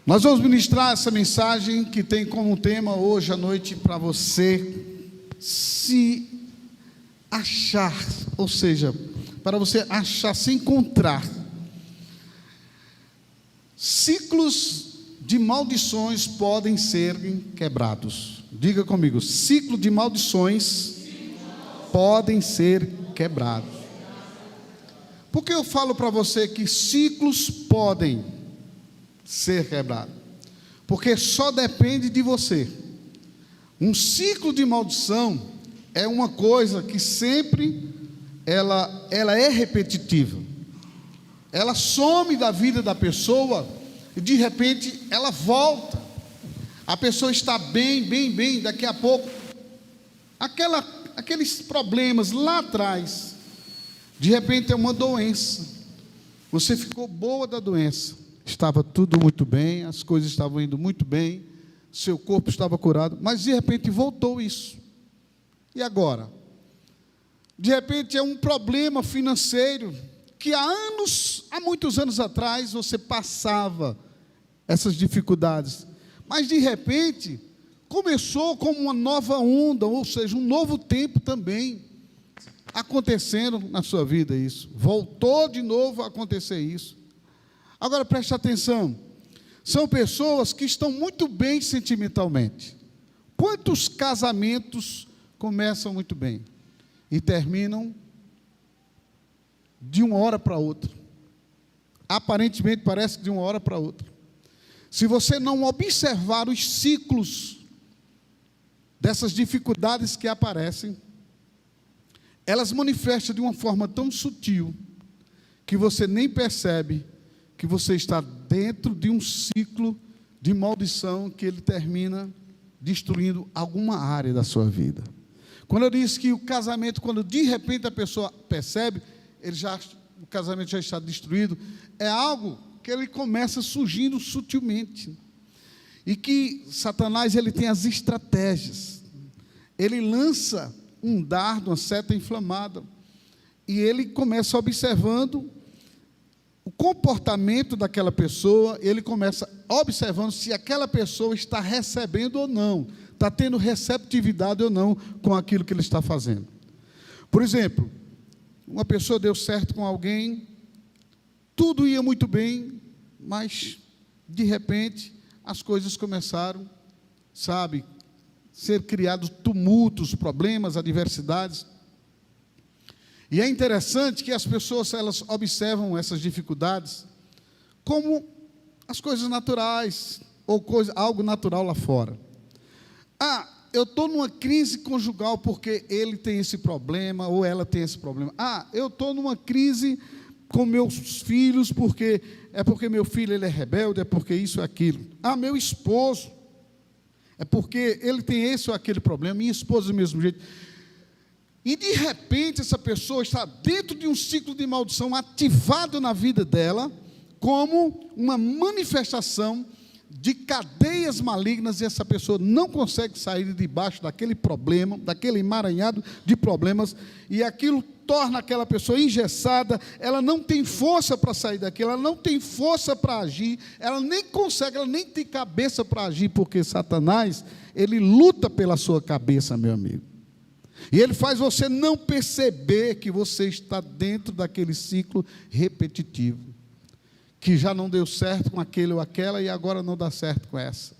Nós vamos ministrar essa mensagem que tem como tema hoje à noite para você se achar, ou seja, para você achar, se encontrar. Ciclos de maldições podem ser quebrados. Diga comigo, ciclo de maldições podem ser quebrados. Por que eu falo para você que ciclos podem ser quebrados? Porque só depende de você. Um ciclo de maldição é uma coisa que sempre ela é repetitiva. Ela some da vida da pessoa e de repente ela volta. A pessoa está bem, daqui a pouco aqueles problemas lá atrás, de repente é uma doença. Você ficou boa da doença, estava tudo muito bem, as coisas estavam indo muito bem, seu corpo estava curado, mas de repente voltou isso. E agora? De repente é um problema financeiro que há muitos anos atrás você passava essas dificuldades, mas de repente começou como uma nova onda, ou seja, um novo tempo também acontecendo na sua vida isso. Voltou de novo a acontecer isso. Agora preste atenção, são pessoas que estão muito bem sentimentalmente. Quantos casamentos começam muito bem e terminam de uma hora para outra? Aparentemente parece que de uma hora para outra. Se você não observar os ciclos dessas dificuldades que aparecem, elas manifestam de uma forma tão sutil que você nem percebe que você está dentro de um ciclo de maldição que ele termina destruindo alguma área da sua vida. Quando eu disse que o casamento, quando de repente a pessoa percebe, o casamento já está destruído, é algo que ele começa surgindo sutilmente. E que Satanás, ele tem as estratégias. Ele lança um dardo, uma seta inflamada, e ele começa observando o comportamento daquela pessoa, ele começa observando se aquela pessoa está recebendo ou não, está tendo receptividade ou não com aquilo que ele está fazendo. Por exemplo, uma pessoa deu certo com alguém, tudo ia muito bem, mas de repente as coisas começaram, ser criados tumultos, problemas, adversidades. E é interessante que as pessoas, elas observam essas dificuldades como as coisas naturais, ou algo natural lá fora. Eu estou numa crise conjugal porque ele tem esse problema, ou ela tem esse problema. Eu estou numa crise com meus filhos, porque meu filho ele é rebelde, é porque isso ou aquilo. Meu esposo, é porque ele tem esse ou aquele problema, minha esposa do mesmo jeito. E de repente essa pessoa está dentro de um ciclo de maldição ativado na vida dela, como uma manifestação de cadeias malignas, e essa pessoa não consegue sair de debaixo daquele problema, daquele emaranhado de problemas, e aquilo torna aquela pessoa engessada, ela não tem força para sair daquilo, ela não tem força para agir, ela nem consegue, ela nem tem cabeça para agir, porque Satanás, ele luta pela sua cabeça, meu amigo. E ele faz você não perceber que você está dentro daquele ciclo repetitivo, que já não deu certo com aquele ou aquela e agora não dá certo com essa.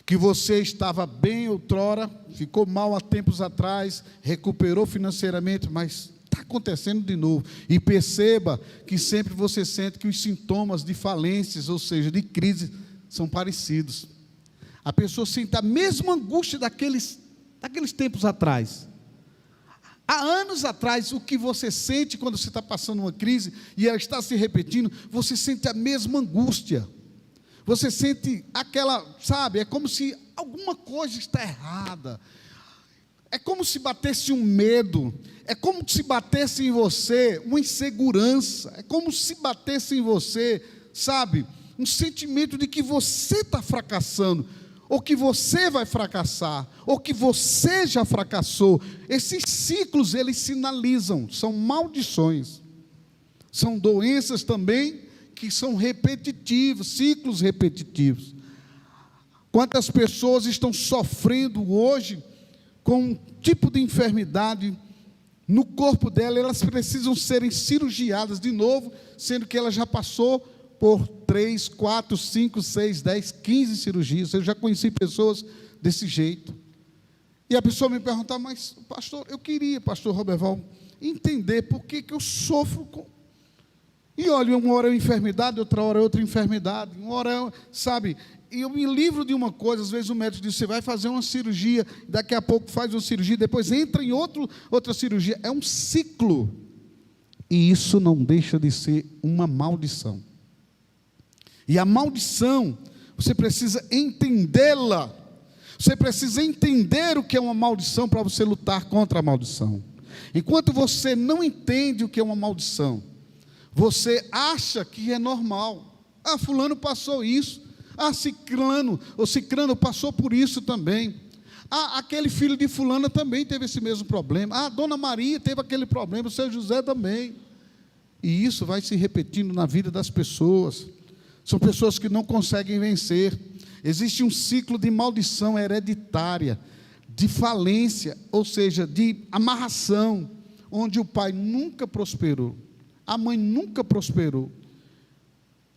Que você estava bem outrora, ficou mal há tempos atrás, recuperou financeiramente, mas está acontecendo de novo. E perceba que sempre você sente que os sintomas de falências, ou seja, de crise, são parecidos. A pessoa sente a mesma angústia daqueles tempos atrás. Há anos atrás, o que você sente quando você está passando uma crise e ela está se repetindo, você sente a mesma angústia. Você sente é como se alguma coisa está errada. É como se batesse um medo, é como se batesse em você uma insegurança, é como se batesse em você, um sentimento de que você está fracassando, ou que você vai fracassar, ou que você já fracassou. Esses ciclos, eles sinalizam, são maldições, são doenças também que são repetitivos, ciclos repetitivos. Quantas pessoas estão sofrendo hoje com um tipo de enfermidade no corpo dela, elas precisam serem cirurgiadas de novo, sendo que ela já passou por 3, 4, 5, 6, 10, 15 cirurgias. Eu já conheci pessoas desse jeito. E a pessoa me perguntava, mas pastor, eu queria, pastor Roberval, entender por que eu sofro com... E olha, uma hora é uma enfermidade, outra hora é outra enfermidade, uma hora é, sabe... E eu me livro de uma coisa, às vezes o médico diz, você vai fazer uma cirurgia, daqui a pouco faz uma cirurgia, depois entra em outra cirurgia. É um ciclo. E isso não deixa de ser uma maldição. E a maldição, você precisa entendê-la. Você precisa entender o que é uma maldição para você lutar contra a maldição. Enquanto você não entende o que é uma maldição, você acha que é normal. Ah, fulano passou isso. Ah, ciclano ou cicrano passou por isso também. Ah, aquele filho de fulana também teve esse mesmo problema. Ah, dona Maria teve aquele problema, o seu José também. E isso vai se repetindo na vida das pessoas. São pessoas que não conseguem vencer. Existe um ciclo de maldição hereditária, de falência, ou seja, de amarração, onde o pai nunca prosperou, a mãe nunca prosperou.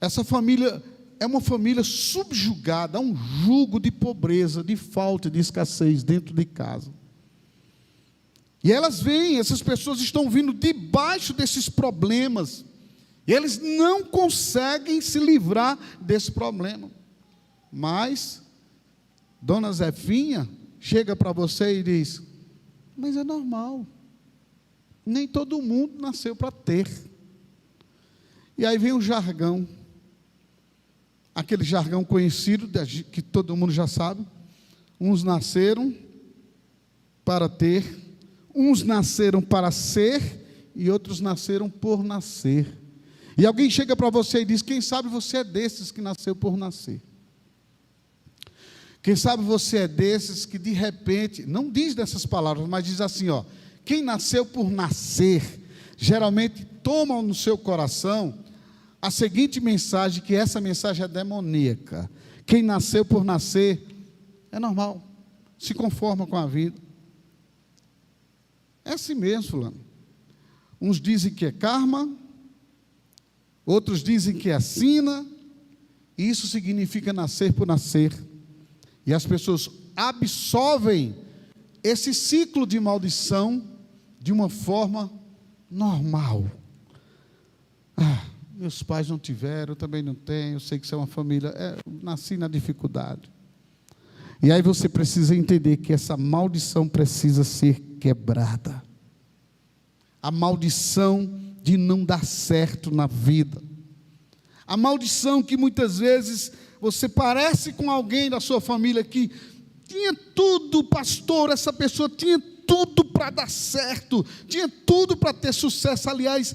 Essa família é uma família subjugada a um jugo de pobreza, de falta, de escassez dentro de casa. E elas vêm, essas pessoas estão vindo debaixo desses problemas, e eles não conseguem se livrar desse problema. Mas, dona Zefinha chega para você e diz, mas é normal, nem todo mundo nasceu para ter. E aí vem o jargão, aquele jargão conhecido, que todo mundo já sabe, uns nasceram para ter, uns nasceram para ser, e outros nasceram por nascer. E alguém chega para você e diz, quem sabe você é desses que nasceu por nascer. Quem sabe você é desses que de repente, não diz dessas palavras, mas diz assim, ó, quem nasceu por nascer, geralmente toma no seu coração a seguinte mensagem, que essa mensagem é demoníaca. Quem nasceu por nascer, é normal, se conforma com a vida. É assim mesmo, fulano. Uns dizem que é karma, outros dizem que é sina, e isso significa nascer por nascer. E as pessoas absorvem esse ciclo de maldição de uma forma normal. Ah, meus pais não tiveram, eu também não tenho, eu sei que isso é uma família, nasci na dificuldade. E aí você precisa entender que essa maldição precisa ser quebrada. A maldição de não dar certo na vida. A maldição que muitas vezes você parece com alguém da sua família que tinha tudo, pastor, essa pessoa tinha tudo para dar certo, tinha tudo para ter sucesso. Aliás,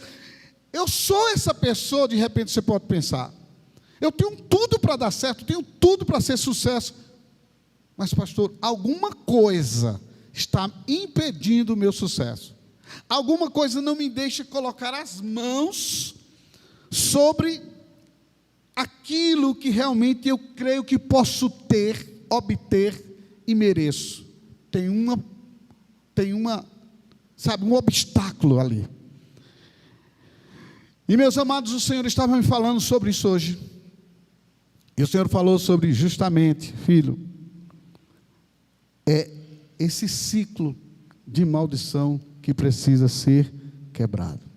eu sou essa pessoa, de repente você pode pensar, eu tenho tudo para dar certo, tenho tudo para ser sucesso, mas pastor, alguma coisa está impedindo o meu sucesso, alguma coisa não me deixa colocar as mãos sobre aquilo que realmente eu creio que posso ter, obter e mereço. Tem um obstáculo ali. E meus amados, o Senhor estava me falando sobre isso hoje. E o Senhor falou sobre justamente, filho, é esse ciclo de maldição que precisa ser quebrado.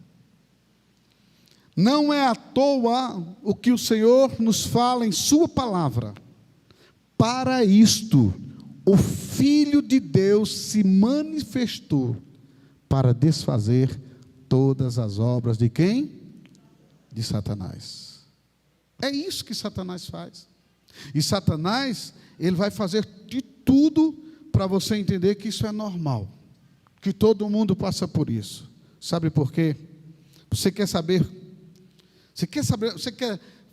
Não é à toa o que o Senhor nos fala em sua palavra. Para isto, o Filho de Deus se manifestou para desfazer todas as obras de quem? De Satanás. É isso que Satanás faz. E Satanás, ele vai fazer de tudo para você entender que isso é normal, que todo mundo passa por isso. Sabe por quê? Você quer saber?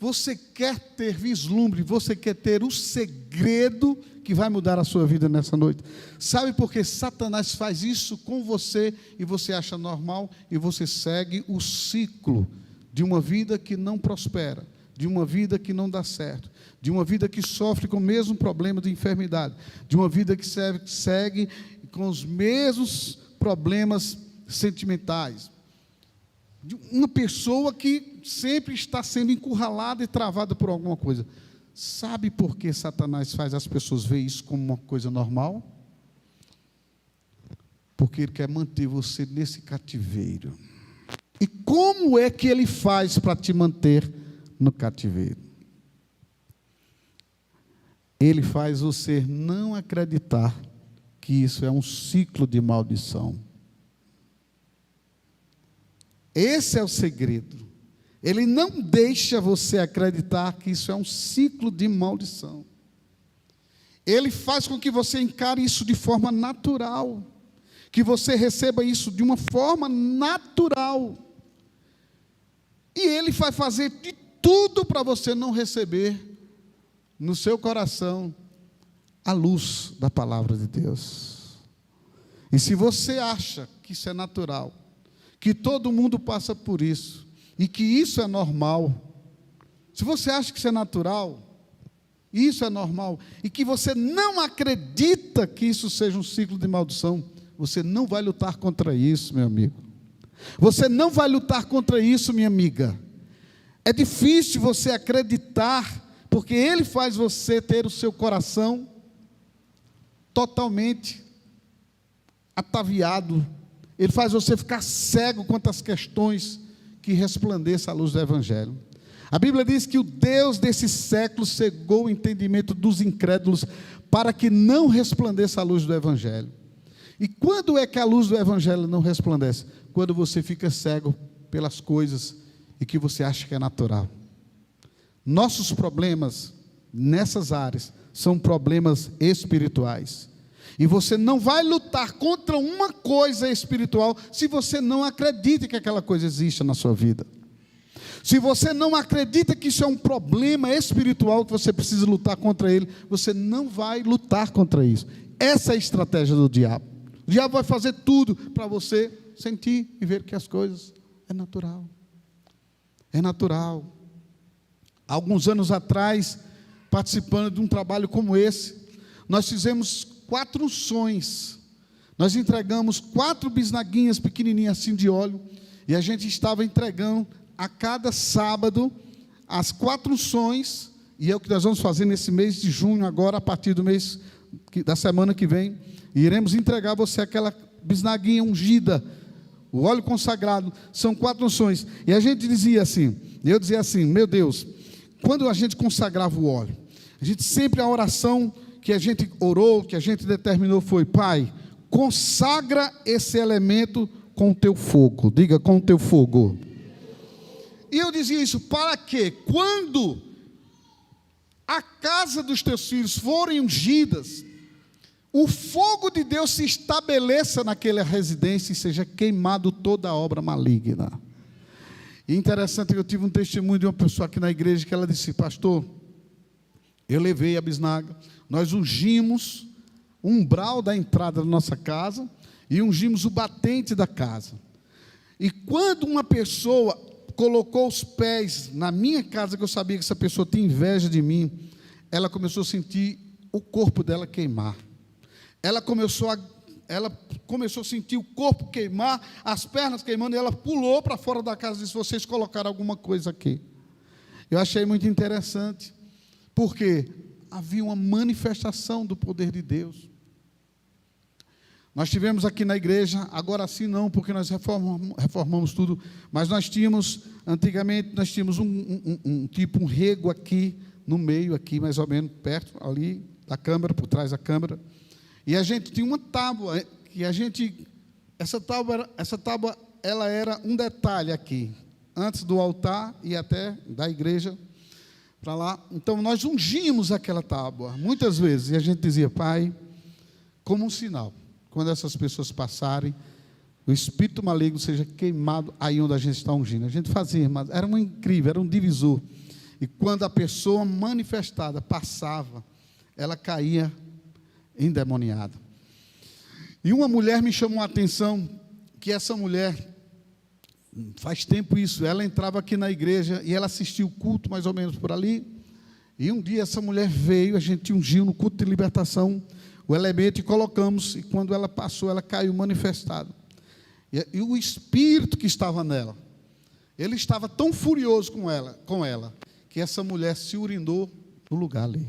Você quer ter vislumbre, você quer ter o segredo que vai mudar a sua vida nessa noite. Sabe por que Satanás faz isso com você e você acha normal e você segue o ciclo de uma vida que não prospera, de uma vida que não dá certo, de uma vida que sofre com o mesmo problema de enfermidade, de uma vida que segue com os mesmos problemas sentimentais, de uma pessoa que sempre está sendo encurralada e travada por alguma coisa. Sabe por que Satanás faz as pessoas ver isso como uma coisa normal? Porque ele quer manter você nesse cativeiro. E como é que ele faz para te manter no cativeiro? Ele faz você não acreditar que isso é um ciclo de maldição. Esse é o segredo. Ele não deixa você acreditar que isso é um ciclo de maldição. Ele faz com que você encare isso de forma natural, que você receba isso de uma forma natural. E ele vai fazer de tudo para você não receber no seu coração a luz da palavra de Deus. E se você acha que isso é natural, que todo mundo passa por isso, e que isso é normal, se você acha que isso é natural, isso é normal, e que você não acredita que isso seja um ciclo de maldição, você não vai lutar contra isso, meu amigo. Você não vai lutar contra isso, minha amiga. É difícil você acreditar, porque ele faz você ter o seu coração totalmente ataviado. Ele faz você ficar cego quanto às questões que resplandeça a luz do Evangelho. A Bíblia diz que o Deus desse século cegou o entendimento dos incrédulos para que não resplandeça a luz do Evangelho. E quando é que a luz do Evangelho não resplandece? Quando você fica cego pelas coisas e que você acha que é natural. Nossos problemas nessas áreas são problemas espirituais. E você não vai lutar contra uma coisa espiritual se você não acredita que aquela coisa existe na sua vida. Se você não acredita que isso é um problema espiritual, que você precisa lutar contra ele, você não vai lutar contra isso. Essa é a estratégia do diabo. O diabo vai fazer tudo para você sentir e ver que as coisas é natural. É natural. Há alguns anos atrás, participando de um trabalho como esse, nós fizemos 4 unções. Nós entregamos 4 bisnaguinhas pequenininhas assim de óleo, e a gente estava entregando a cada sábado as 4 unções, e é o que nós vamos fazer nesse mês de junho agora, a partir do mês da semana que vem, e iremos entregar a você aquela bisnaguinha ungida, o óleo consagrado. São 4 unções, e a gente dizia assim, eu dizia assim, meu Deus, quando a gente consagrava o óleo, a gente sempre, a oração que a gente orou, que a gente determinou foi: Pai, consagra esse elemento com o teu fogo. Diga, com o teu fogo. E eu dizia isso para que quando a casa dos teus filhos forem ungidas, o fogo de Deus se estabeleça naquela residência e seja queimado toda a obra maligna. E interessante que eu tive um testemunho de uma pessoa aqui na igreja que ela disse: pastor, eu levei a bisnaga, nós ungimos o umbral da entrada da nossa casa e ungimos o batente da casa. E quando uma pessoa colocou os pés na minha casa, que eu sabia que essa pessoa tinha inveja de mim, ela começou a sentir o corpo dela queimar. Ela começou a sentir o corpo queimar, as pernas queimando, e ela pulou para fora da casa e disse: vocês colocaram alguma coisa aqui. Eu achei muito interessante, porque havia uma manifestação do poder de Deus. Nós tivemos aqui na igreja, agora sim não, porque nós reformamos tudo, mas nós tínhamos, antigamente, nós tínhamos um rego aqui, no meio, aqui mais ou menos, perto, ali da câmara, por trás da câmara, e a gente tinha uma tábua, que essa tábua, ela era um detalhe aqui, antes do altar e até da igreja, para lá. Então nós ungimos aquela tábua, muitas vezes, e a gente dizia: Pai, como um sinal, quando essas pessoas passarem, o espírito maligno seja queimado aí onde a gente está ungindo. A gente fazia, mas era incrível, era um divisor. E quando a pessoa manifestada passava, ela caía endemoniada. E uma mulher me chamou a atenção, que essa mulher, faz tempo isso, ela entrava aqui na igreja e ela assistia o culto mais ou menos por ali, e um dia essa mulher veio, a gente ungiu no culto de libertação o elemento e colocamos, e quando ela passou, ela caiu manifestada, e o espírito que estava nela, ele estava tão furioso com ela, que essa mulher se urinou no lugar ali.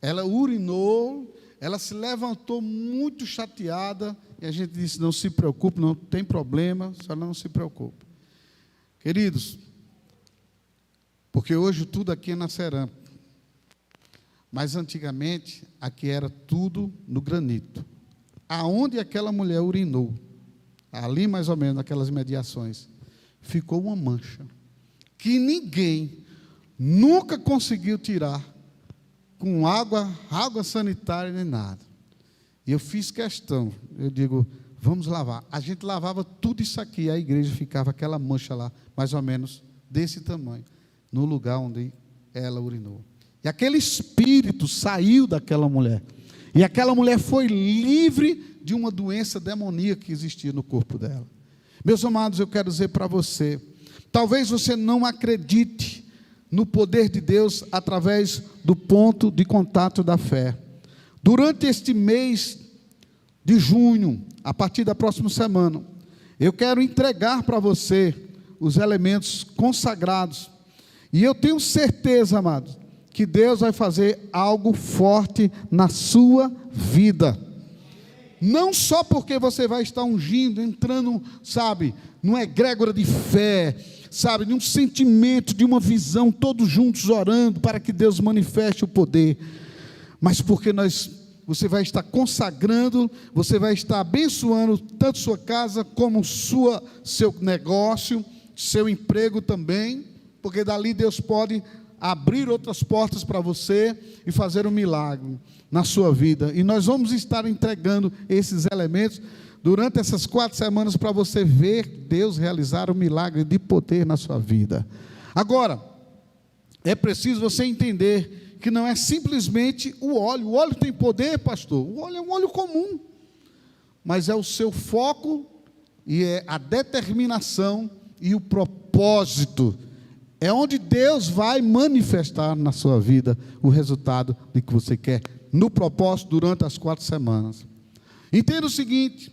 Ela urinou, ela se levantou muito chateada, e a gente disse, não se preocupe, não tem problema, a senhora não se preocupe. Queridos, porque hoje tudo aqui é na cerâmica, mas antigamente aqui era tudo no granito. Aonde aquela mulher urinou, ali mais ou menos, naquelas mediações, ficou uma mancha, que ninguém nunca conseguiu tirar, com água sanitária nem nada. E eu fiz questão, eu digo, vamos lavar. A gente lavava tudo isso aqui, a igreja ficava aquela mancha lá, mais ou menos desse tamanho, no lugar onde ela urinou. E aquele espírito saiu daquela mulher, e aquela mulher foi livre de uma doença demoníaca que existia no corpo dela. Meus amados, eu quero dizer para você, talvez você não acredite no poder de Deus através do ponto de contato da fé. Durante este mês de junho, a partir da próxima semana, eu quero entregar para você os elementos consagrados, e eu tenho certeza, amados, que Deus vai fazer algo forte na sua vida. Não só porque você vai estar ungindo, entrando, sabe, numa egrégora de fé, sabe, num sentimento, de uma visão, todos juntos orando para que Deus manifeste o poder, mas porque você vai estar consagrando, você vai estar abençoando tanto sua casa como seu negócio, seu emprego também, porque dali Deus pode abrir outras portas para você e fazer um milagre na sua vida. E nós vamos estar entregando esses elementos durante essas 4 semanas para você ver Deus realizar um milagre de poder na sua vida. Agora, é preciso você entender que não é simplesmente o óleo tem poder, pastor, o óleo é um óleo comum, mas é o seu foco e é a determinação e o propósito, é onde Deus vai manifestar na sua vida o resultado de que você quer, no propósito durante as 4 semanas. Entenda o seguinte,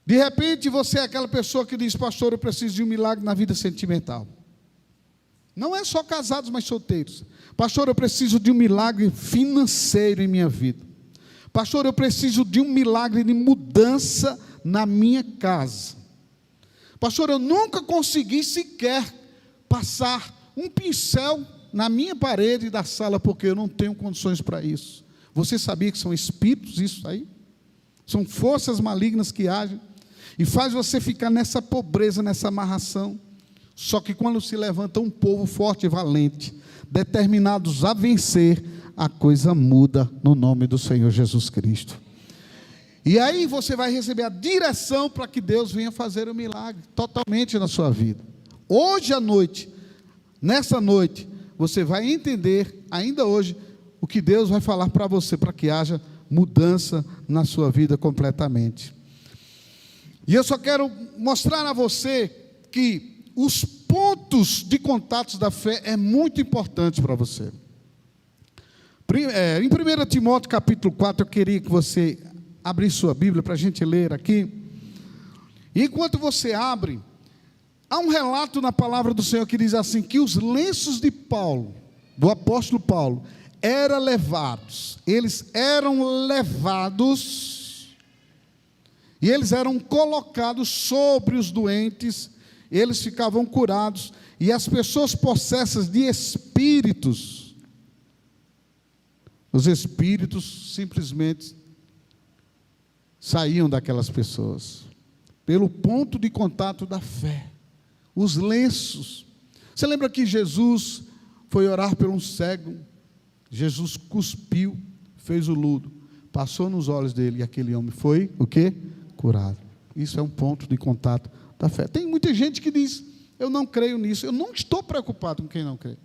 de repente você é aquela pessoa que diz, pastor, eu preciso de um milagre na vida sentimental. Não é só casados, mas solteiros. Pastor, eu preciso de um milagre financeiro em minha vida. Pastor, eu preciso de um milagre de mudança na minha casa. Pastor, eu nunca consegui sequer passar um pincel na minha parede da sala, porque eu não tenho condições para isso. Você sabia que são espíritos isso aí? São forças malignas que agem e faz você ficar nessa pobreza, nessa amarração. Só que quando se levanta um povo forte e valente, determinados a vencer, a coisa muda no nome do Senhor Jesus Cristo. E aí você vai receber a direção para que Deus venha fazer o milagre totalmente na sua vida. Hoje à noite, nessa noite, você vai entender, ainda hoje, o que Deus vai falar para você, para que haja mudança na sua vida completamente. E eu só quero mostrar a você que os pontos de contatos da fé é muito importante para você. Em 1 Timóteo capítulo 4, eu queria que você abrisse sua Bíblia para a gente ler aqui. E enquanto você abre, há um relato na palavra do Senhor que diz assim, que os lenços de Paulo, do apóstolo Paulo, eles eram levados, e eles eram colocados sobre os doentes, eles ficavam curados, e as pessoas possessas de espíritos, os espíritos simplesmente saíam daquelas pessoas, pelo ponto de contato da fé. Os lenços, você lembra que Jesus foi orar por um cego, Jesus cuspiu, fez o ludo, passou nos olhos dele, e aquele homem foi, o quê? Curado. Isso é um ponto de contato da fé. Tem muita gente que diz, eu não creio nisso, eu não estou preocupado com quem não crê.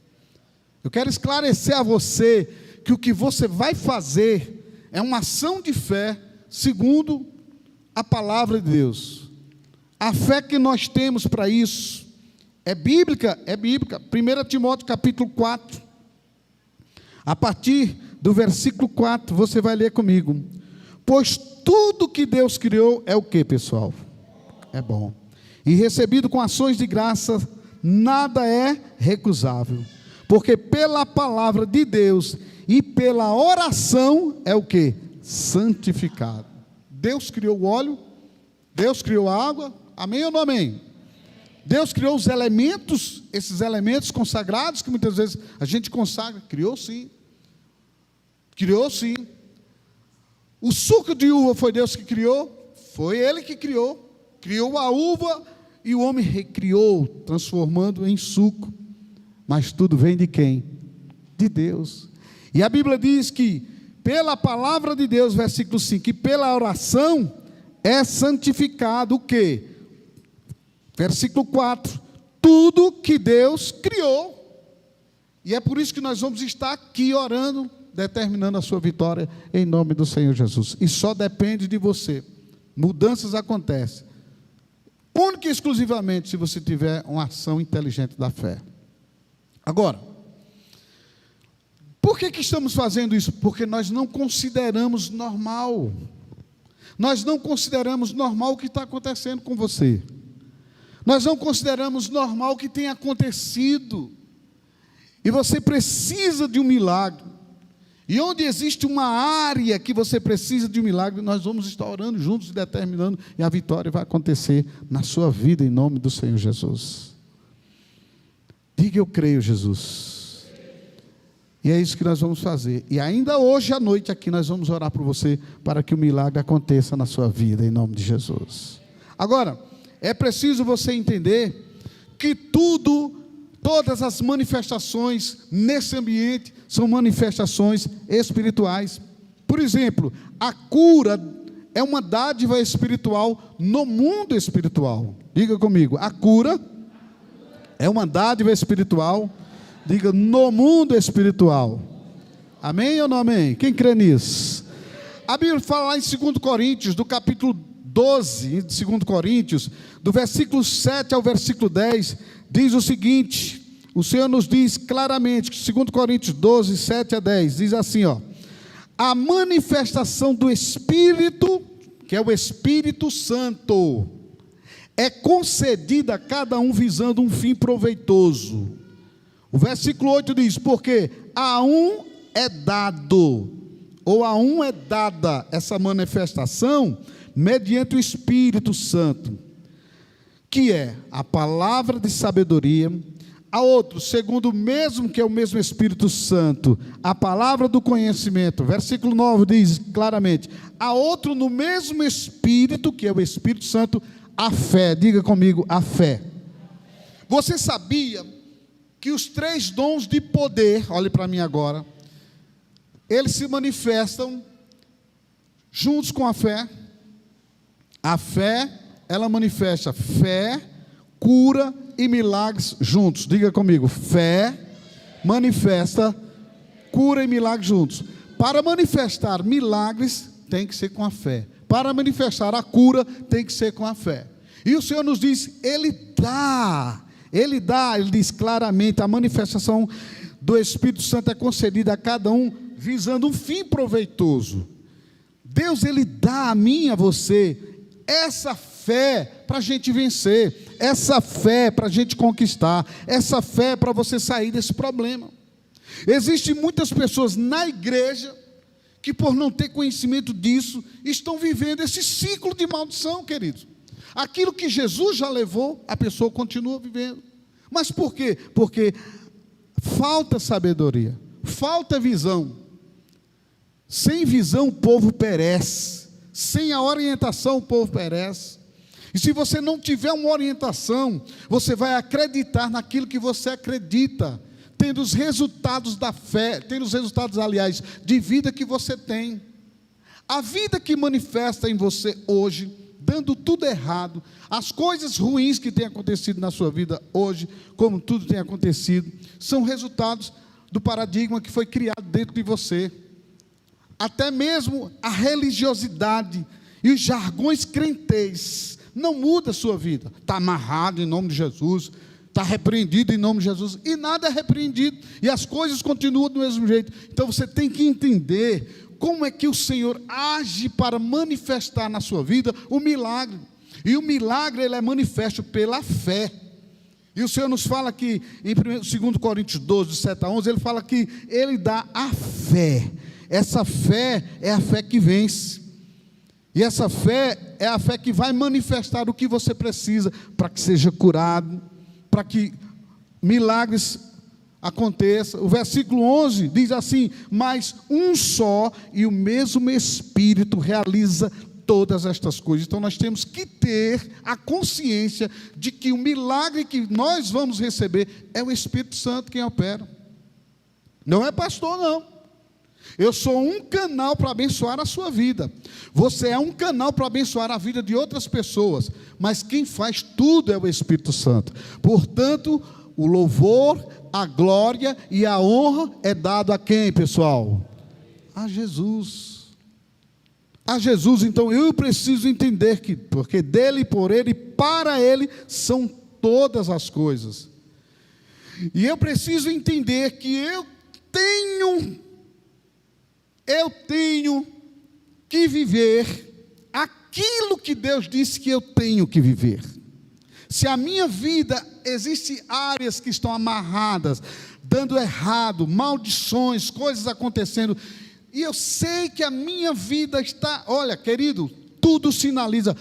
Eu quero esclarecer a você, que o que você vai fazer, é uma ação de fé, segundo a palavra de Deus. A fé que nós temos para isso é bíblica? É bíblica. 1 Timóteo capítulo 4, a partir do versículo 4, você vai ler comigo. Pois tudo que Deus criou é o que, pessoal? É bom. E recebido com ações de graça, nada é recusável. Porque pela palavra de Deus e pela oração é o que? Santificado. Deus criou o óleo, Deus criou a água, amém ou não amém? Deus criou os elementos, esses elementos consagrados, que muitas vezes a gente consagra, criou sim. Criou sim. O suco de uva foi Deus que criou? Foi Ele que criou. Criou a uva e o homem recriou, transformando em suco. Mas tudo vem de quem? De Deus. E a Bíblia diz que, pela palavra de Deus, versículo 5, que pela oração é santificado o quê? Versículo 4, tudo que Deus criou. E é por isso que nós vamos estar aqui orando, determinando a sua vitória em nome do Senhor Jesus. E só depende de você. Mudanças acontecem única e exclusivamente se você tiver uma ação inteligente da fé. Agora, por que estamos fazendo isso? Porque nós não consideramos normal. Nós não consideramos normal o que está acontecendo com você. Nós não consideramos normal o que tem acontecido. E você precisa de um milagre. E onde existe uma área que você precisa de um milagre, nós vamos estar orando juntos e determinando, e a vitória vai acontecer na sua vida, em nome do Senhor Jesus. Diga: eu creio, Jesus. E é isso que nós vamos fazer. E ainda hoje à noite aqui nós vamos orar por você, para que o milagre aconteça na sua vida, em nome de Jesus. Agora, é preciso você entender que todas as manifestações nesse ambiente são manifestações espirituais. Por exemplo, a cura é uma dádiva espiritual no mundo espiritual. Diga comigo: a cura é uma dádiva espiritual. Diga: no mundo espiritual. Amém ou não amém? Quem crê nisso? A Bíblia fala lá em 2 Coríntios, do capítulo 12, de 2 Coríntios, do versículo 7 ao versículo 10, diz o seguinte: o Senhor nos diz claramente, 2 Coríntios 12, 7 a 10, diz assim, ó: a manifestação do Espírito, que é o Espírito Santo, é concedida a cada um visando um fim proveitoso. O versículo 8 diz: porque a um é dado, ou a um é dada essa manifestação, mediante o Espírito Santo, que é a palavra de sabedoria. A outro, segundo o mesmo, que é o mesmo Espírito Santo, a palavra do conhecimento. Versículo 9 diz claramente: a outro, no mesmo Espírito, que é o Espírito Santo, a fé. Diga comigo: a fé. Você sabia que os 3 dons de poder, olhe para mim agora, eles se manifestam juntos com a fé? A fé, ela manifesta fé, cura e milagres juntos. Diga comigo: fé manifesta cura e milagres juntos. Para manifestar milagres tem que ser com a fé. Para manifestar a cura tem que ser com a fé. E o Senhor nos diz: Ele diz claramente, a manifestação do Espírito Santo é concedida a cada um visando um fim proveitoso. Deus, Ele dá a mim e a você essa fé para a gente vencer, essa fé para a gente conquistar, essa fé para você sair desse problema. Existem muitas pessoas na igreja que, por não ter conhecimento disso, estão vivendo esse ciclo de maldição, queridos. Aquilo que Jesus já levou, a pessoa continua vivendo. Mas por quê? Porque falta sabedoria, falta visão. Sem visão o povo perece, sem a orientação o povo perece. E se você não tiver uma orientação, você vai acreditar naquilo que você acredita, tendo os resultados da fé, tendo os resultados, aliás, de vida que você tem. A vida que manifesta em você hoje, dando tudo errado, as coisas ruins que têm acontecido na sua vida hoje, como tudo tem acontecido, são resultados do paradigma que foi criado dentro de você. Até mesmo a religiosidade e os jargões crenteis não muda a sua vida. Está amarrado em nome de Jesus, está repreendido em nome de Jesus, e nada é repreendido, e as coisas continuam do mesmo jeito. Então você tem que entender como é que o Senhor age para manifestar na sua vida o milagre. E o milagre, ele é manifesto pela fé. E o Senhor nos fala aqui, em 2 Coríntios 12, 7 a 11, ele fala que ele dá a fé. Essa fé é a fé que vence. E essa fé é a fé que vai manifestar o que você precisa para que seja curado, para que milagres aconteçam. O versículo 11 diz assim: mas um só e o mesmo Espírito realiza todas estas coisas. Então nós temos que ter a consciência de que o milagre que nós vamos receber é o Espírito Santo quem opera. Não é pastor, não. Eu sou um canal para abençoar a sua vida. Você é um canal para abençoar a vida de outras pessoas. Mas quem faz tudo é o Espírito Santo. Portanto, o louvor, a glória e a honra é dado a quem, pessoal? A Jesus. A Jesus. Então eu preciso entender que, porque dele, por ele e para ele são todas as coisas. E eu preciso entender que eu tenho que viver aquilo que Deus disse que eu tenho que viver. Se a minha vida, existem áreas que estão amarradas, dando errado, maldições, coisas acontecendo, e eu sei que a minha vida está, olha, querido, tudo sinaliza.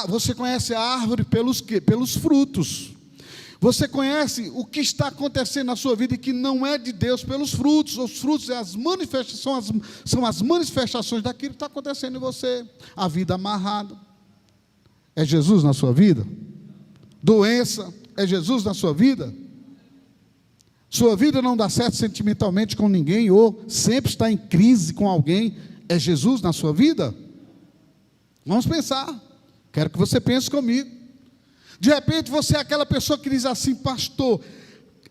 Você conhece a árvore pelos quê? Pelos frutos. Você conhece o que está acontecendo na sua vida e que não é de Deus pelos frutos. Os frutos são as manifestações daquilo que está acontecendo em você. A vida amarrada. É Jesus na sua vida? Doença, é Jesus na sua vida? Sua vida não dá certo sentimentalmente com ninguém, ou sempre está em crise com alguém, é Jesus na sua vida? Vamos pensar. Quero que você pense comigo. De repente você é aquela pessoa que diz assim: pastor,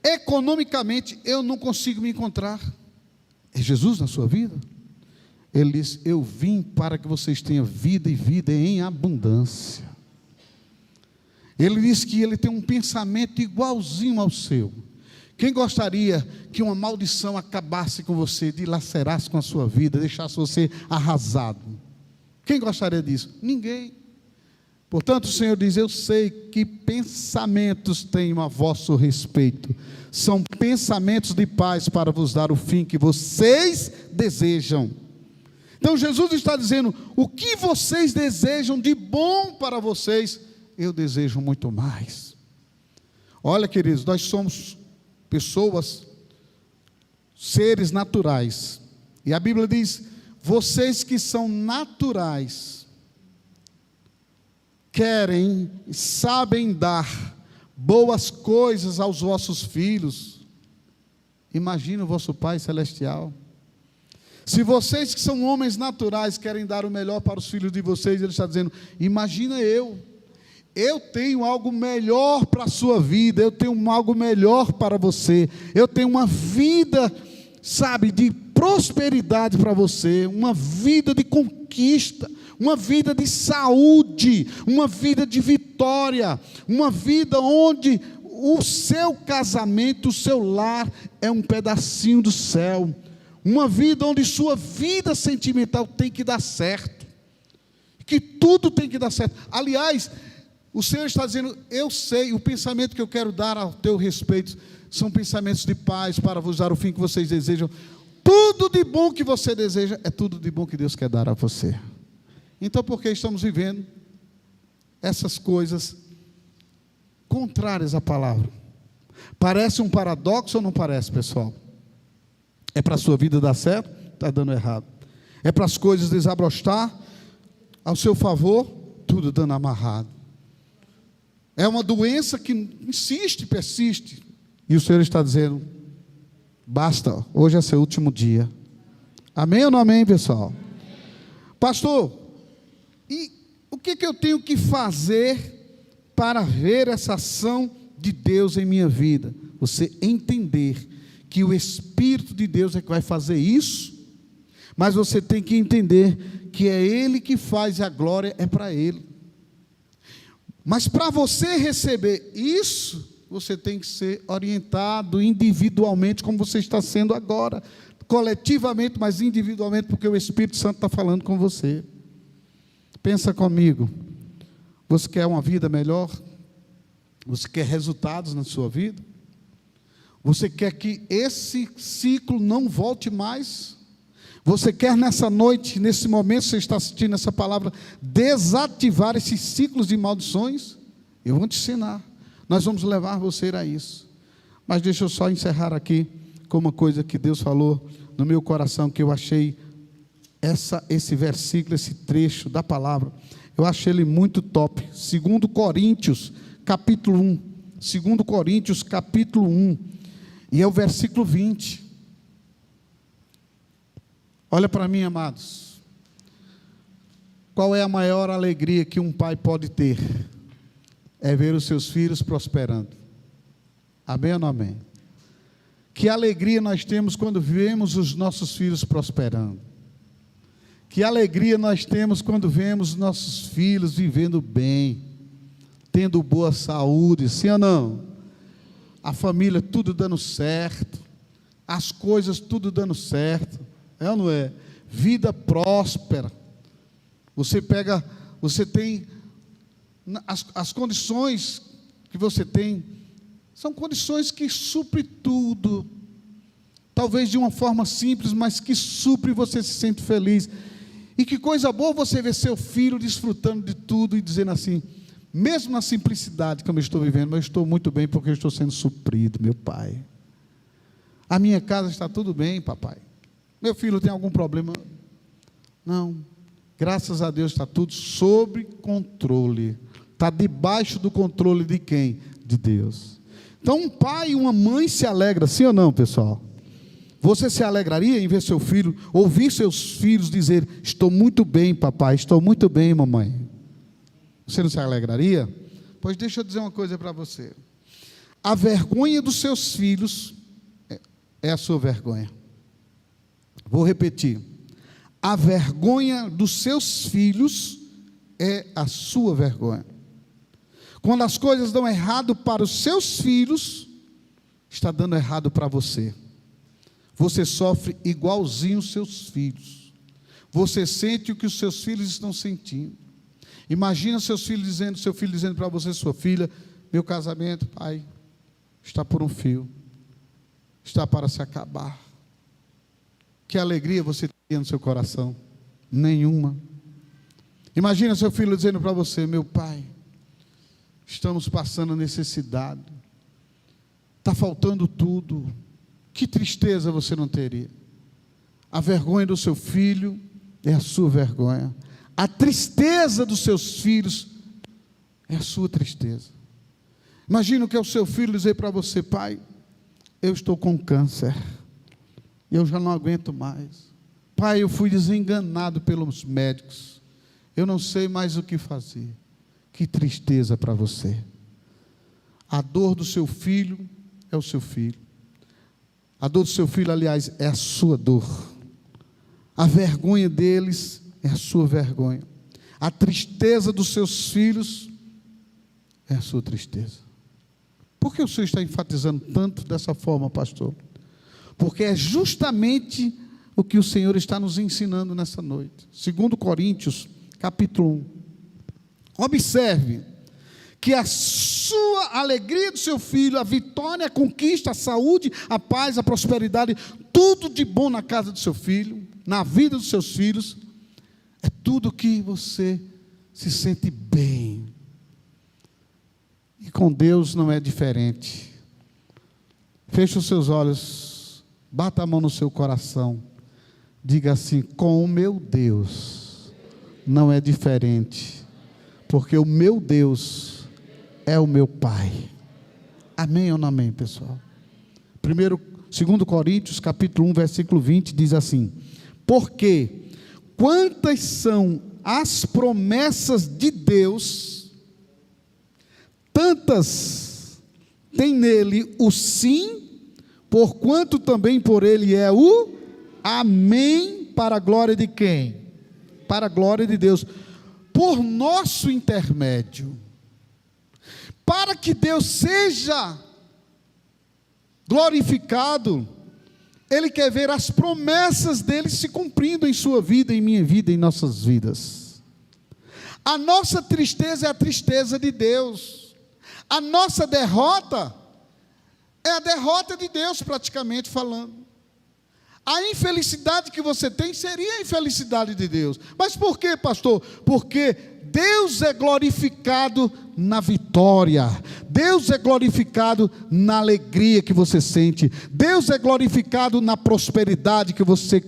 economicamente eu não consigo me encontrar. É Jesus na sua vida? Ele diz: eu vim para que vocês tenham vida e vida em abundância. Ele diz que ele tem um pensamento igualzinho ao seu. Quem gostaria que uma maldição acabasse com você, dilacerasse com a sua vida, deixasse você arrasado? Quem gostaria disso? Ninguém. Portanto, o Senhor diz: eu sei que pensamentos tenho a vosso respeito, são pensamentos de paz para vos dar o fim que vocês desejam. Então Jesus está dizendo: o que vocês desejam de bom para vocês, eu desejo muito mais. Olha, queridos, nós somos pessoas, seres naturais, e a Bíblia diz: vocês que são naturais, querem, sabem dar boas coisas aos vossos filhos. Imagina o vosso Pai Celestial. Se vocês que são homens naturais querem dar o melhor para os filhos de vocês, Ele está dizendo: imagina eu tenho algo melhor para a sua vida, eu tenho algo melhor para você, eu tenho uma vida, sabe, de prosperidade para você, uma vida de conquista, uma vida de saúde, uma vida de vitória, uma vida onde o seu casamento, o seu lar é um pedacinho do céu, uma vida onde sua vida sentimental tem que dar certo, que tudo tem que dar certo. Aliás, o Senhor está dizendo: eu sei, o pensamento que eu quero dar ao teu respeito são pensamentos de paz para vos dar o fim que vocês desejam. Tudo de bom que você deseja é tudo de bom que Deus quer dar a você. Então, por que estamos vivendo essas coisas contrárias à palavra? Parece um paradoxo ou não parece, pessoal? É para a sua vida dar certo? Está dando errado. É para as coisas desabrostar ao seu favor? Tudo dando amarrado. É uma doença que insiste, persiste. E o Senhor está dizendo: basta, hoje é seu último dia. Amém ou não amém, pessoal? Pastor, e o que eu tenho que fazer para ver essa ação de Deus em minha vida? Você entender que o Espírito de Deus é que vai fazer isso, mas você tem que entender que é Ele que faz e a glória é para Ele. Mas para você receber isso, você tem que ser orientado individualmente, como você está sendo agora, coletivamente, mas individualmente, porque o Espírito Santo está falando com você. Pensa comigo, você quer uma vida melhor? Você quer resultados na sua vida? Você quer que esse ciclo não volte mais? Você quer nessa noite, nesse momento, você está assistindo essa palavra, desativar esses ciclos de maldições? Eu vou te ensinar. Nós vamos levar você a isso. Mas deixa eu só encerrar aqui com uma coisa que Deus falou no meu coração, que eu achei esse versículo, esse trecho da palavra, eu achei ele muito top. 2 Coríntios, capítulo 1. 2 Coríntios, capítulo 1. E é o versículo 20. Olha para mim, amados. Qual é a maior alegria que um pai pode ter? É ver os seus filhos prosperando. Amém ou não amém? Que alegria nós temos quando vemos os nossos filhos prosperando. Que alegria nós temos quando vemos nossos filhos vivendo bem, tendo boa saúde, sim ou não? A família tudo dando certo, as coisas tudo dando certo, é ou não é? Vida próspera. Você tem as condições que você tem, são condições que suprem tudo, talvez de uma forma simples, mas que supre, você se sente feliz. E que coisa boa você ver seu filho desfrutando de tudo e dizendo assim, mesmo na simplicidade que eu estou vivendo, mas eu estou muito bem porque eu estou sendo suprido, meu pai. A minha casa está tudo bem, papai. Meu filho tem algum problema? Não. Graças a Deus está tudo sob controle. Está debaixo do controle de quem? De Deus. Então um pai e uma mãe se alegram, sim ou não, pessoal? Você se alegraria em ver seu filho, ouvir seus filhos dizer, estou muito bem, papai, estou muito bem, mamãe? Você não se alegraria? Pois deixa eu dizer uma coisa para você. A vergonha dos seus filhos é a sua vergonha. Vou repetir. A vergonha dos seus filhos é a sua vergonha. Quando as coisas dão errado para os seus filhos, está dando errado para você. Você sofre igualzinho os seus filhos. Você sente o que os seus filhos estão sentindo. Imagina seu filho dizendo para você, sua filha, meu casamento, pai, está por um fio, está para se acabar. Que alegria você tem no seu coração? Nenhuma. Imagina seu filho dizendo para você, meu pai, estamos passando necessidade, está faltando tudo. Que tristeza você não teria? A vergonha do seu filho é a sua vergonha. A tristeza dos seus filhos é a sua tristeza. Imagina o que é o seu filho dizer para você, pai, eu estou com câncer, eu já não aguento mais. Pai, eu fui desenganado pelos médicos, eu não sei mais o que fazer. Que tristeza para você. A dor do seu filho é o seu filho. A dor do seu filho, aliás, é a sua dor. A vergonha deles é a sua vergonha. A tristeza dos seus filhos é a sua tristeza. Por que o senhor está enfatizando tanto dessa forma, pastor? Porque é justamente o que o Senhor está nos ensinando nessa noite. 2 Coríntios, capítulo 1. Observe que a sua alegria do seu filho, a vitória, a conquista, a saúde, a paz, a prosperidade, tudo de bom na casa do seu filho, na vida dos seus filhos, é tudo que você se sente bem. E com Deus não é diferente. Feche os seus olhos, bata a mão no seu coração, diga assim, com o meu Deus não é diferente, porque o meu Deus é o meu Pai. Amém ou não amém, pessoal? 2 Coríntios, capítulo 1, versículo 20, diz assim, porque quantas são as promessas de Deus, tantas tem nele o sim, porquanto também por ele é o amém, para a glória de quem? Para a glória de Deus, por nosso intermédio. para que Deus seja glorificado, Ele quer ver as promessas dEle se cumprindo em sua vida, em minha vida, em nossas vidas. A nossa tristeza é a tristeza de Deus. A nossa derrota é a derrota de Deus, praticamente falando. A infelicidade que você tem seria a infelicidade de Deus. Mas por quê, pastor? Porque Deus é glorificado na vitória. Deus é glorificado na alegria que você sente. Deus é glorificado na prosperidade que você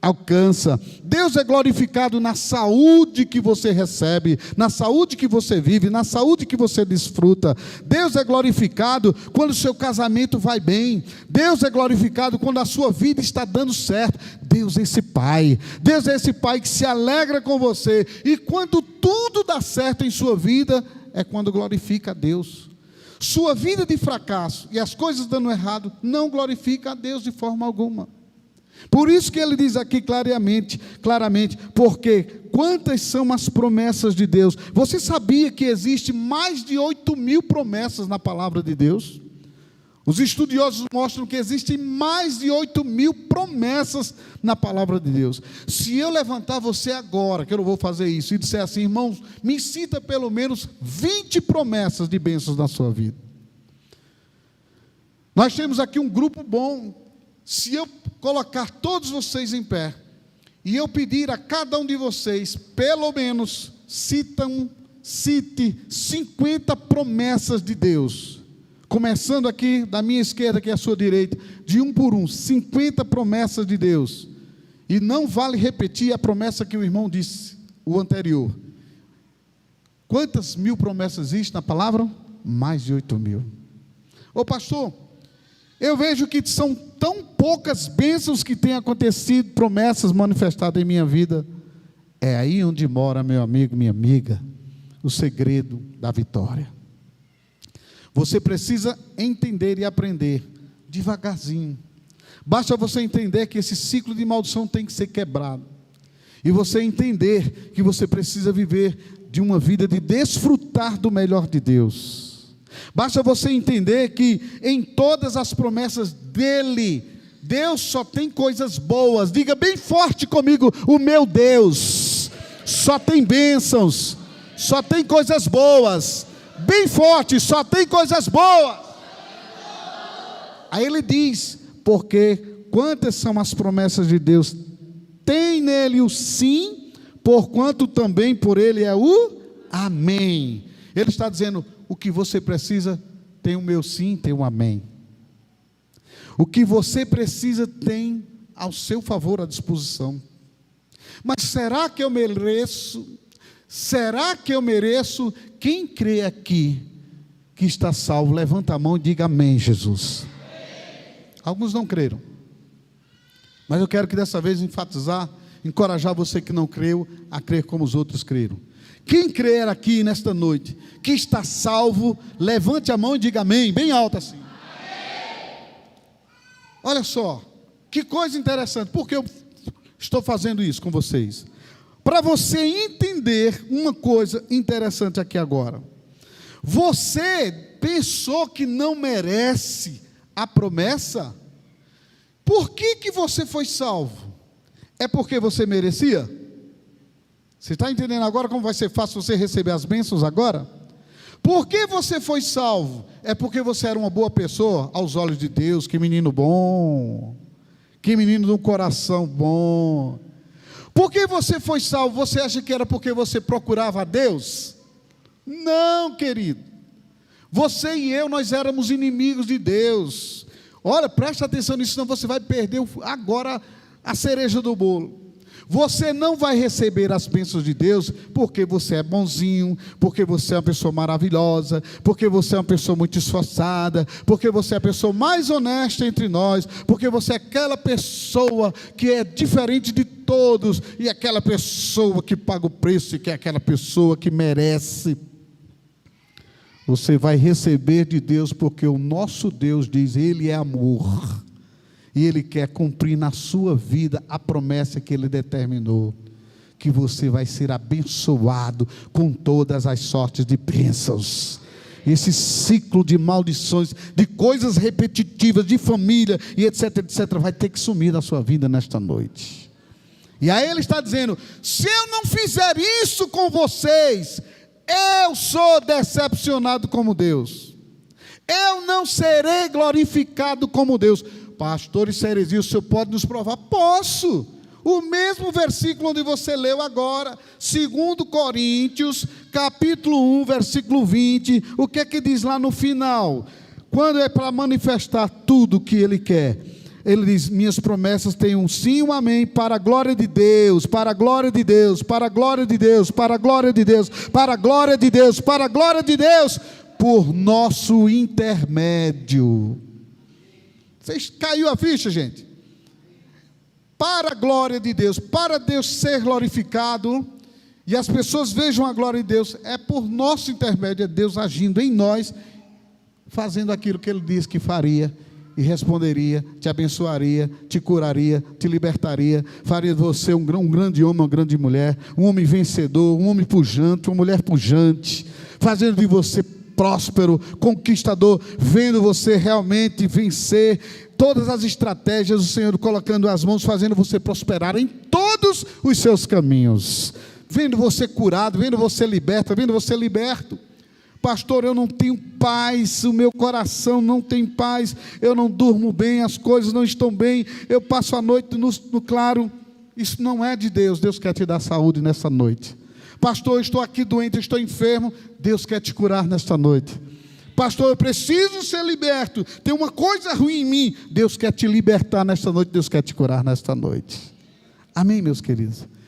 alcança. Deus é glorificado na saúde que você recebe, na saúde que você vive, na saúde que você desfruta. Deus é glorificado quando o seu casamento vai bem. Deus é glorificado quando a sua vida está dando certo. Deus é esse Pai. Deus é esse Pai que se alegra com você. E quando tudo dá certo em sua vida, é quando glorifica a Deus. Sua vida de fracasso e as coisas dando errado não glorifica a Deus de forma alguma. Por isso que ele diz aqui claramente, porque quantas são as promessas de Deus? Você sabia que existe mais de 8.000 promessas na palavra de Deus? Os estudiosos mostram que existem mais de 8.000 promessas na palavra de Deus. Se eu levantar você agora, que eu não vou fazer isso, e disser assim, irmãos, me cita pelo menos 20 promessas de bênçãos na sua vida. Nós temos aqui um grupo bom. Se eu colocar todos vocês em pé, e eu pedir a cada um de vocês, pelo menos, cite 50 promessas de Deus, começando aqui da minha esquerda, que é a sua direita, de um por um, 50 promessas de Deus, e não vale repetir a promessa que o irmão disse, o anterior. Quantas mil promessas existem na palavra? Mais de 8.000. Ô pastor, eu vejo que são tão poucas bênçãos que têm acontecido, promessas manifestadas em minha vida. É aí onde mora, meu amigo, minha amiga, o segredo da vitória. Você precisa entender e aprender devagarzinho. Basta você entender que esse ciclo de maldição tem que ser quebrado. E você entender que você precisa viver de uma vida de desfrutar do melhor de Deus. Basta você entender que em todas as promessas dEle, Deus só tem coisas boas. Diga bem forte comigo, o meu Deus só tem bênçãos, só tem coisas boas. Bem forte, só tem coisas boas. Aí ele diz, porque quantas são as promessas de Deus? Tem nele o sim, porquanto também por ele é o amém. Ele está dizendo, o que você precisa tem o meu sim, tem o amém. O que você precisa tem ao seu favor à disposição. Mas será que eu mereço? Será que eu mereço? Quem crê aqui que está salvo, levanta a mão e diga amém, Jesus. Alguns não creram, mas eu quero que dessa vez encorajar você que não creu a crer como os outros creram. Quem crer aqui nesta noite, que está salvo, levante a mão e diga amém, bem alto assim. Amém. Olha só, que coisa interessante, por que eu estou fazendo isso com vocês? Para você entender uma coisa interessante aqui agora. Você pensou que não merece a promessa? Por que você foi salvo? É porque você merecia? Você está entendendo agora como vai ser fácil você receber as bênçãos agora? Por que você foi salvo? É porque você era uma boa pessoa aos olhos de Deus. Que menino bom, que menino de um coração bom. Por que você foi salvo? Você acha que era porque você procurava a Deus? Não, querido. Você e eu, nós éramos inimigos de Deus. Olha, presta atenção nisso, senão você vai perder agora a cereja do bolo. Você não vai receber as bênçãos de Deus porque você é bonzinho, porque você é uma pessoa maravilhosa, porque você é uma pessoa muito esforçada, porque você é a pessoa mais honesta entre nós, porque você é aquela pessoa que é diferente de todos, e aquela pessoa que paga o preço, e que é aquela pessoa que merece. Você vai receber de Deus porque o nosso Deus diz, Ele é amor. E Ele quer cumprir na sua vida a promessa que Ele determinou, que você vai ser abençoado com todas as sortes de bênçãos. esse ciclo de maldições, de coisas repetitivas, de família e etc, etc, vai ter que sumir da sua vida nesta noite. E aí ele está dizendo: se eu não fizer isso com vocês, eu sou decepcionado como Deus, eu não serei glorificado como Deus. Pastor, isso é heresia, o senhor pode nos provar? Posso. O mesmo versículo onde você leu agora, 2 Coríntios, capítulo 1, versículo 20, o que é que diz lá no final? Quando é para manifestar tudo o que ele quer, ele diz: minhas promessas têm um sim e um amém, para a glória de Deus, para a glória de Deus, para a glória de Deus, para a glória de Deus, para a glória de Deus, para a glória de Deus, por nosso intermédio. Vocês caiu a ficha, gente? Para a glória de Deus, para Deus ser glorificado, e as pessoas vejam a glória de Deus, é por nosso intermédio, é Deus agindo em nós, fazendo aquilo que Ele disse que faria, e responderia, te abençoaria, te curaria, te libertaria, faria de você um grande homem, uma grande mulher, um homem vencedor, um homem pujante, uma mulher pujante, fazendo de você próspero, conquistador, vendo você realmente vencer todas as estratégias, o Senhor colocando as mãos, fazendo você prosperar em todos os seus caminhos, vendo você curado, vendo você liberto, vendo você liberto. Pastor, eu não tenho paz, o meu coração não tem paz, eu não durmo bem, as coisas não estão bem, eu passo a noite no claro. Isso não é de Deus. Deus quer te dar saúde nessa noite. Pastor, eu estou aqui doente, eu estou enfermo, Deus quer te curar nesta noite. Pastor, eu preciso ser liberto, tem uma coisa ruim em mim, Deus quer te libertar nesta noite, Deus quer te curar nesta noite. Amém, meus queridos?